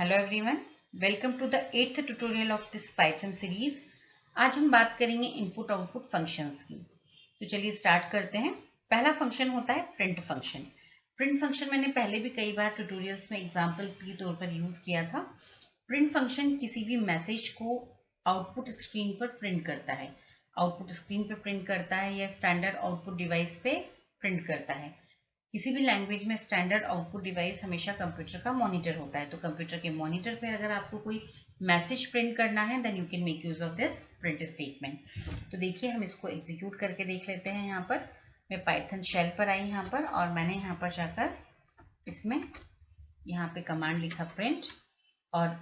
Hello everyone, welcome to the 8th tutorial of this Python series. आज हम बात करेंगे इनपुट आउटपुट फंक्शंस की। तो चलिए स्टार्ट करते हैं। पहला फंक्शन होता है प्रिंट फंक्शन। प्रिंट फंक्शन मैंने पहले भी कई बार ट्यूटोरियल्स में एग्जांपल के तौर पर यूज किया था। प्रिंट फंक्शन किसी भी मैसेज को आउटपुट स्क्रीन पर प्रिंट करता है। आउटपुट स्क्रीन पर प्रिंट करता है या स्टैंडर्ड आउटपुट डिवाइस पे प्रिंट करता है। किसी भी लैंग्वेज में स्टैंडर्ड आउटपुट डिवाइस हमेशा कंप्यूटर का मॉनिटर होता है। तो कंप्यूटर के मॉनिटर पे अगर आपको कोई मैसेज प्रिंट करना है then you can make use of this print statement. तो देखिए हम इसको एग्जीक्यूट करके देख लेते हैं। यहाँ पर मैं पाइथन शेल पर आई यहाँ पर, और मैंने यहाँ पर जाकर इसमें यहाँ पे कमांड लिखा प्रिंट, और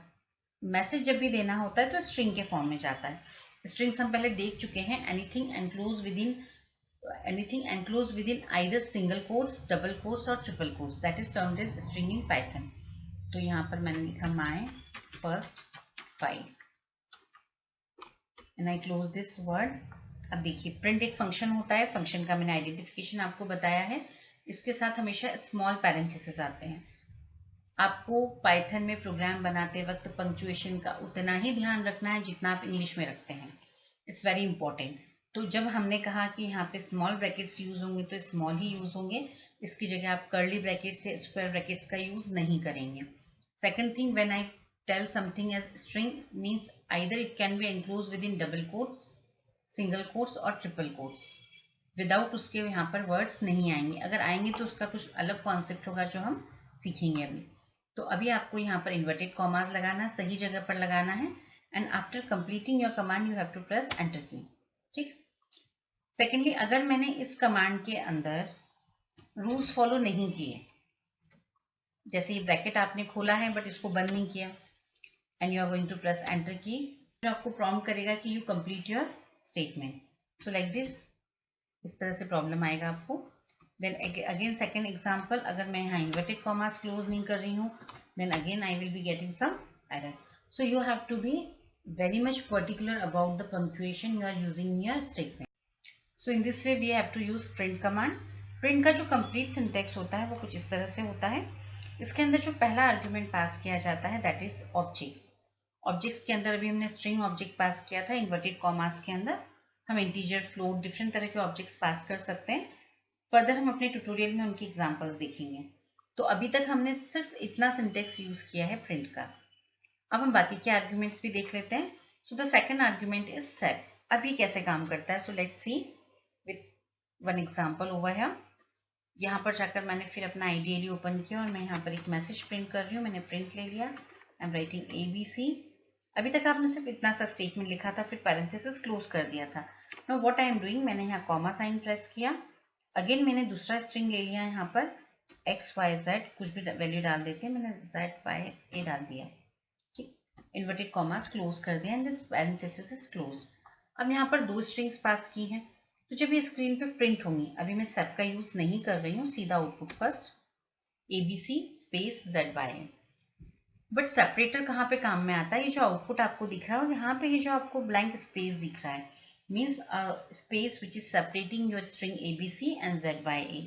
मैसेज जब भी देना होता है तो स्ट्रिंग के फॉर्म में जाता है। स्ट्रिंग्स हम पहले देख चुके हैं। Anything enclosed within either single quotes, double quotes और triple quotes, that is termed as string in Python। तो यहाँ पर मैंने लिखा my first file and I close this word। अब देखिए प्रिंट एक फंक्शन होता है। फंक्शन का मैंने आइडेंटिफिकेशन आपको बताया है। इसके साथ हमेशा स्मॉल पैरेंथेसिस आते हैं। आपको पाइथन में प्रोग्राम बनाते वक्त पंक्चुएशन का उतना ही ध्यान रखना है जितना आप इंग्लिश में रखते हैं। It's very important. तो जब हमने कहा कि यहाँ पे स्मॉल ब्रैकेट्स यूज होंगे तो स्मॉल ही यूज होंगे। इसकी जगह आप कर्ली ब्रैकेट्स या स्क्वायर ब्रैकेट्स का यूज नहीं करेंगे। Second thing, when I tell something as string means either it can be enclose within double quotes, single quotes और ट्रिपल कोट्स। विदाउट उसके यहाँ पर वर्ड्स नहीं आएंगे। अगर आएंगे तो उसका कुछ अलग कॉन्सेप्ट होगा जो हम सीखेंगे अभी। तो अभी आपको यहाँ पर इन्वर्टेड कॉमास लगाना, सही जगह पर लगाना है। And after completing your command you have to press enter key. ठीक। सेकेंडली, अगर मैंने इस कमांड के अंदर रूल्स फॉलो नहीं किए, जैसे ये ब्रैकेट आपने खोला है बट इसको बंद नहीं किया, and you are going to press enter key, तो आपको प्रॉम्प्ट करेगा कि you complete your statement. So like this, इस तरह से प्रॉब्लम आएगा आपको। देन अगेन सेकेंड एग्जाम्पल, अगर मैं यहाँ इन्वर्टेड कॉमास क्लोज नहीं कर रही हूँ then again I will be getting some error. So you have to be very much particular about the punctuation you are using in your statement। So in this way we have to use print command। print का जो complete syntax होता है वो कुछ इस तरह से होता है। इसके अंदर जो पहला आर्ग्यूमेंट पास किया जाता है that is objects। ऑब्जेक्ट्स के अंदर अभी हमने स्ट्रिंग ऑब्जेक्ट पास किया था। इन्वर्टेड कॉमास के अंदर हम इंटीजर, फ्लोट, डिफरेंट तरह के ऑब्जेक्ट्स पास कर सकते हैं। फर्दर हम अपने ट्यूटोरियल में उनकी एग्जाम्पल्स देखेंगे। तो अभी तक हमने सिर्फ इतना सिंटेक्स यूज किया है प्रिंट का। अब हम बाकी के आर्ग्यूमेंट्स भी देख लेते हैं। So the second argument is set. अब ये कैसे काम करता है? So let's see with one example over here. यहाँ पर जाकर मैंने फिर अपना आईडीएली ओपन किया और मैं यहाँ पर एक मैसेज प्रिंट कर रही हूँ। मैंने प्रिंट ले लिया, आई एम राइटिंग ABC। अभी तक आपने सिर्फ इतना सा स्टेटमेंट लिखा था, फिर पैरेंथेसिस क्लोज कर दिया था। Now what I am doing, मैंने यहाँ कॉमा साइन प्रेस किया। अगेन मैंने दूसरा स्ट्रिंग ले लिया यहाँ पर XYZ, कुछ भी वैल्यू डाल देते हैं। मैंने ZYA डाल दिया। इन्वर्टेड कॉमास क्लोज कर दिया and this parenthesis is closed. अब यहाँ पर दो स्ट्रिंग्स पास की हैं, तो जब ये स्क्रीन पे प्रिंट होंगी, अभी मैं सेप का यूज नहीं कर रही हूँ, सीधा output first ABC space ZYA। But separator कहाँ पे काम में आता है? ये जो आउटपुट आपको दिख रहा है और यहाँ पे ये जो आपको ब्लैंक स्पेस दिख रहा है means space which is separating your string ABC and ZYA।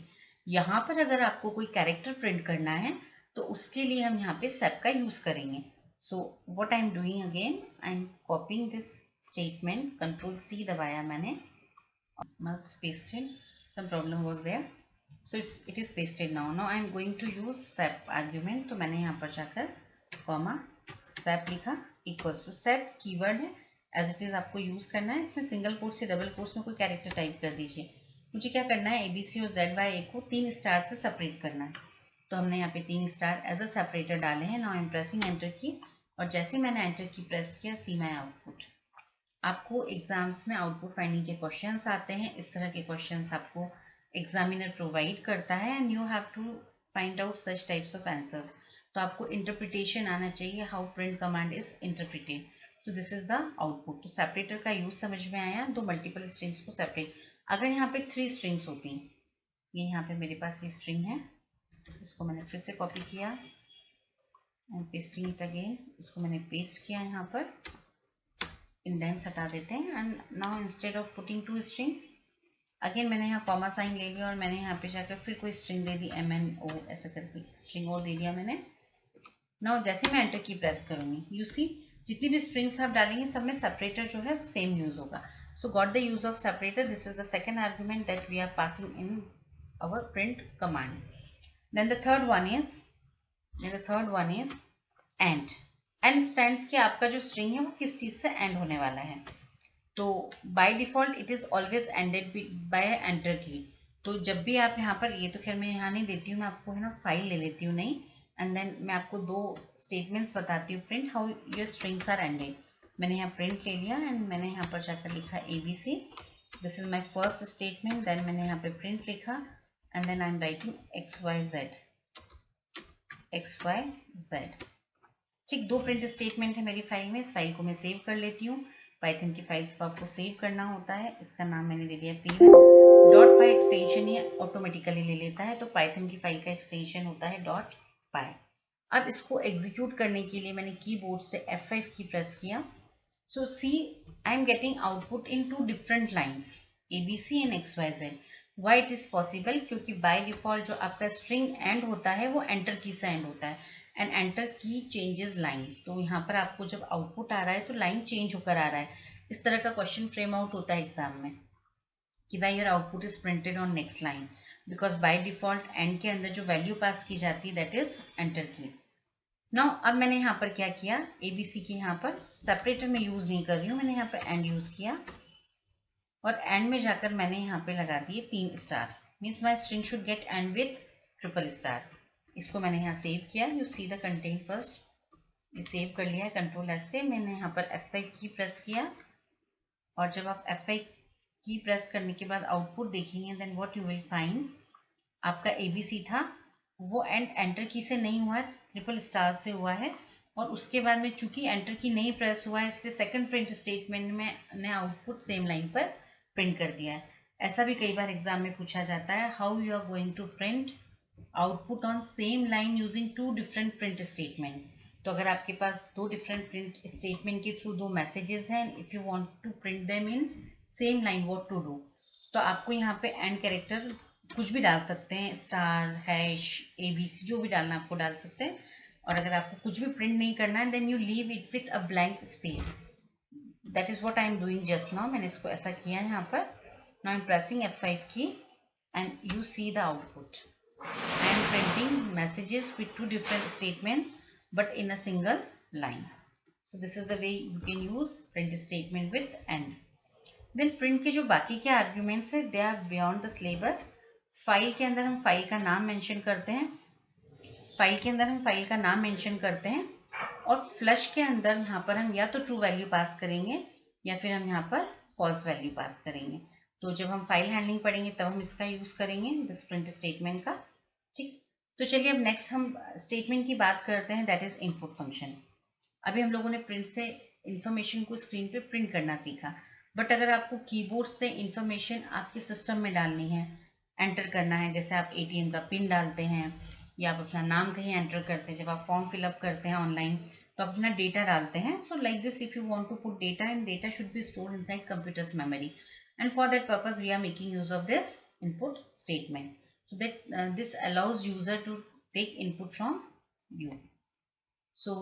यहाँ पर अगर आपको कोई कैरेक्टर प्रिंट करना है तो उसके लिए हम यहाँ पे सेप का यूज करेंगे। So what I am doing again, I am copying this statement, Control C दबाया मैंने, not pasted, some problem was there, so it is pasted now। Now I am going to use sep argument। तो मैंने यहाँ पर जाकर comma sep लिखा, equals to sep keyword है, as it is आपको यूज करना है। इसमें सिंगल कोट से डबल कोट्स में कोई कैरेक्टर टाइप कर दीजिए। मुझे क्या करना है, ABC और ZYA को 3 स्टार से सेपरेट करना है। तो हमने यहाँ पे 3 स्टार एज अ सेपरेटर डाले हैं। Now I M pressing enter की, और जैसे मैंने एंटर की प्रेस किया, सी माई आउटपुट। आपको एग्जाम्स में आउटपुट फाइंडिंग के क्वेश्चंस आते हैं। इस तरह के क्वेश्चंस आपको एग्जामिनर प्रोवाइड करता है and you have to find out such types of answers. तो आपको इंटरप्रिटेशन आना चाहिए, how print command is interpreted. So this is the output. तो सेपरेटर का यूज समझ में आया, दो मल्टीपल स्ट्रिंग्स को सेपरेट। अगर यहाँ पे 3 स्ट्रिंग्स होती, ये यहाँ पे मेरे पास ये स्ट्रिंग है, इसको मैंने फिर से कॉपी किया एंड पेस्टिंग इट अगेन। इसको मैंने पेस्ट किया यहाँ पर, इंडेंट्स हटा देते हैं। And now instead of putting 2 strings, again मैंने यहाँ कॉमा साइन ले लिया और मैंने यहाँ पे जाकर फिर कोई स्ट्रिंग दे दी, MNO ऐसा करके स्ट्रिंग और दे दिया मैंने। नाउ जैसे मैं एंटर की प्रेस करूंगी, यू सी जितनी भी स्ट्रिंग्स आप डालेंगे सब में सेपरेटर जो है वो सेम यूज होगा. So got the use of separator. This is the second argument that we are passing in our print command. Then the third one is and. And stands कि आपका जो string है वो किस चीज से end होने वाला है. तो by default it is always ended by enter की. तो जब भी आप यहाँ पर, ये तो खैर मैं यहाँ नहीं देती हूँ, मैं आपको है ना फाइल ले लेती हूँ नहीं, एंड देन मैं आपको दो स्टेटमेंट्स बताती हूँ print how your strings are ended. मैंने यहाँ प्रिंट ले लिया एंड मैंने यहाँ पर जाकर लिखा ABC. This is my first statement. Then मैंने यहाँ पे प्रिंट लिखा and then I'm writing XYZ. ठीक, दो प्रिंट स्टेटमेंट है मेरी फाइल में. इस फाइल को मैं सेव कर लेती हूँ. पाइथन की फाइल्स को आपको सेव करना होता है. इसका नाम मैंने दे दिया P1. .py एक्सटेंशन ये ऑटोमेटिकली ले लेता है, तो पाइथन की फाइल का एक्सटेंशन होता है .py. अब इसको एग्जीक्यूट करने के लिए मैंने कीबोर्ड से F5 की प्रेस किया. So see I am getting output in 2 different lines, ABC and XYZ. Why it is possible? क्योंकि by default जो आपका string end होता है वो enter की से end होता है, and enter की changes line. तो यहाँ पर आपको जब आउटपुट आ रहा है तो लाइन चेंज होकर आ रहा है. इस तरह का क्वेश्चन फ्रेम आउट होता है एग्जाम में कि भाई your output is printed on next line, because by default and के अंदर जो वैल्यू पास की जाती है दैट इज एंटर की. नाउ अब मैंने यहाँ पर क्या किया, ABC की यहाँ पर सेपरेटर में यूज नहीं कर रही हूँ, मैंने यहाँ पर एंड यूज किया और एंड में जाकर मैंने यहाँ पे लगा दिए 3 star. Means my string should get and with triple star. इसको मैंने यहाँ सेव किया. You see the content first. ये सेव कर लिया है Ctrl+S से. मैंने यहाँ पर F5 की प्रेस किया और जब आप F5 की प्रेस करने के बाद आउटपुट देखेंगे then what you will find, आपका ABC था वो एंटर की से नहीं हुआ है, ट्रिपल स्टार से हुआ है. और उसके बाद में चूंकि एंटर की नहीं प्रेस हुआ है इसलिए सेकंड प्रिंट स्टेटमेंट में ने आउटपुट सेम लाइन पर प्रिंट कर दिया है. ऐसा भी कई बार एग्जाम में पूछा जाता है, how you are going to print output on same line using 2 different print statement. तो अगर आपके पास 2 डिफरेंट प्रिंट स्टेटमेंट के थ्रू 2 मैसेजेस हैं, if you want to print them in same line, what to do. तो आपको यहाँ पे एंड कैरेक्टर कुछ भी डाल सकते हैं, स्टार, हैश, ABC, जो भी डालना आपको डाल सकते हैं. और अगर आपको कुछ भी प्रिंट नहीं करना है then you leave it with a blank space. That is what I am doing just now. मैंने इसको ऐसा किया है यहाँ पर. Now I M pressing F5 की and you see the output. I am printing messages with 2 different statements but in a single line. So this is the way you can use print statement with end. Then print के जो बाकी के arguments है they are beyond the syllabus. File के अंदर हम file का नाम मेंशन करते हैं, और फ्लश के अंदर यहाँ पर हम या तो ट्रू वैल्यू पास करेंगे या फिर हम यहाँ पर फॉल्स वैल्यू पास करेंगे. तो जब हम फाइल हैंडलिंग पढ़ेंगे तब हम इसका यूज करेंगे, दिस प्रिंट स्टेटमेंट का. ठीक, तो चलिए अब नेक्स्ट हम स्टेटमेंट की बात करते हैं, दैट इज इनपुट फंक्शन. अभी हम लोगों ने प्रिंट से इंफॉर्मेशन को स्क्रीन पे प्रिंट करना सीखा, बट अगर आपको कीबोर्ड से इंफॉर्मेशन आपके सिस्टम में डालनी है, एंटर करना है, जैसे आप ATM का पिन डालते हैं या आप अपना नाम कहीं एंटर करते हैं, जब आप फॉर्म फिलअप करते हैं ऑनलाइन तो अपना डेटा डालते हैं. So like this if you want to put data and data should be stored inside computer's memory, and for that purpose we are making use of this input statement. So that this allows user to take input from you. So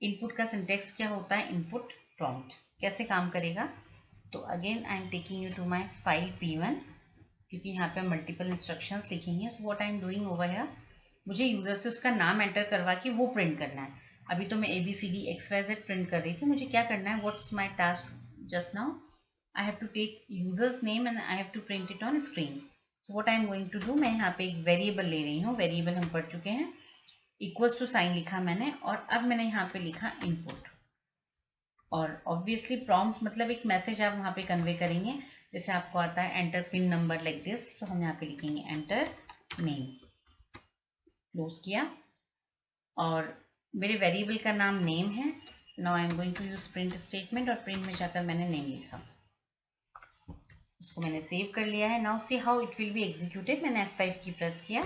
input का syntax क्या होता है, input prompt. कैसे काम करेगा, तो again I am taking you to my file P1 क्योंकि यहाँ पे मल्टीपल इंस्ट्रक्शंस लिखी हैं. सो what I am doing over here, मुझे यूजर से उसका नाम एंटर करवा के वो प्रिंट करना है. अभी तो मैं ABCD XYZ प्रिंट कर रही थी. मुझे क्या करना है, what's my task just now, I have to take user's name and I have to print it on screen. So what I am going to do, मैं यहाँ पे एक वेरिएबल ले रही हूँ. वेरिएबल हम पढ़ चुके हैं, इक्वल्स टू साइन लिखा मैंने और अब मैंने यहाँ पे लिखा इनपुट. और ऑब्वियसली प्रॉम्प्ट मतलब एक मैसेज आप वहाँ पे कन्वे करेंगे. जैसे आपको आता है enter pin number like this, तो हम यहाँ पे लिखेंगे एंटर नेम. क्लोज किया और मेरे वेरिएबल का नाम नेम है. Now I am going to use print statement और प्रिंट में जाकर मैंने नेम लिखा. इसको मैंने सेव कर लिया है. Now see how it will be executed. मैंने F5 की प्रेस किया.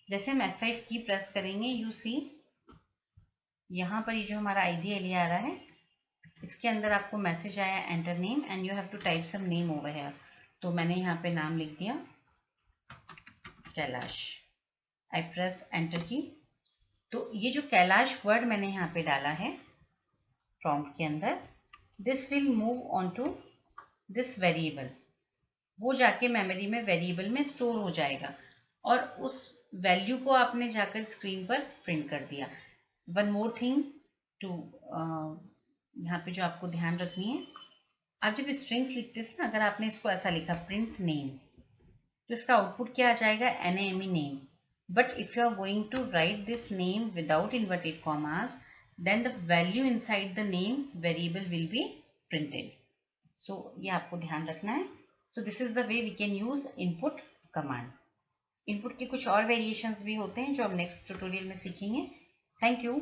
जैसे हम F5 की प्रेस करेंगे यू सी यहाँ पर ये जो हमारा IDLE आ रहा है इसके अंदर आपको मैसेज आया enter name and you have to type some name over here. तो मैंने यहाँ पे नाम लिख दिया कैलाश. आई प्रेस एंटर की तो ये जो कैलाश वर्ड मैंने यहाँ पे डाला है प्रॉम्प्ट के अंदर, this will move on to this variable, वो जाके मेमोरी में वेरिएबल में स्टोर हो जाएगा और उस वैल्यू को आपने जाकर स्क्रीन पर प्रिंट कर दिया। वन मोर थिंग टू, यहाँ पे जो आपको ध्यान रखनी है, आप जब स्ट्रिंग्स लिखते थे ना, अगर आपने इसको ऐसा लिखा प्रिंट नेम, तो इसका आउटपुट क्या आ जाएगा, NAME name. But if you are going to write this name without inverted commas, then the value inside the name variable will be printed. So ये आपको ध्यान रखना है। So this is the way we can use input command. Input के कुछ और variations भी होते हैं जो हम नेक्स्ट ट्यूटोरियल में सीखेंगे। Thank you.